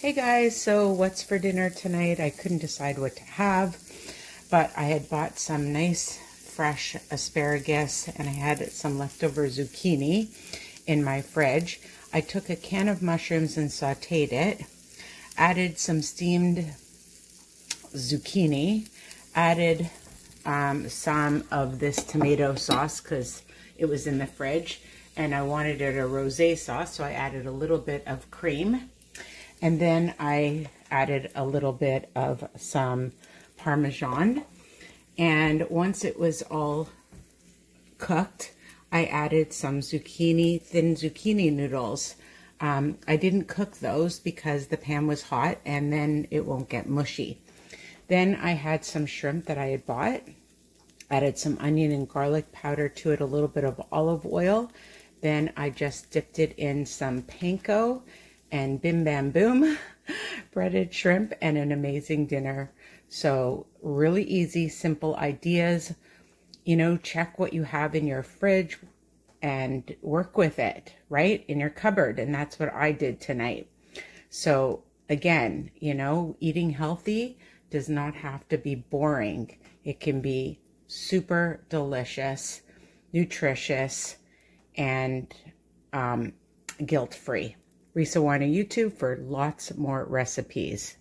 Hey guys, so what's for dinner tonight? I couldn't decide what to have, but I had bought some nice fresh asparagus and I had some leftover zucchini in my fridge. I took a can of mushrooms and sauteed it, added some steamed zucchini, added some of this tomato sauce because it was in the fridge and I wanted it a rosé sauce, so I added a little bit of cream. And then I added a little bit of some Parmesan. And once it was all cooked, I added some zucchini, thin zucchini noodles. I didn't cook those because the pan was hot and then it won't get mushy. Then I had some shrimp that I had bought. Added some onion and garlic powder to it, a little bit of olive oil. Then I just dipped it in some panko and bim bam boom, breaded shrimp and an amazing dinner. So really easy, simple ideas. You know, check what you have in your fridge and work with it, right? In your cupboard. And that's what I did tonight. So again, you know, eating healthy does not have to be boring. It can be super delicious, nutritious, and guilt-free. Risa on YouTube for lots more recipes.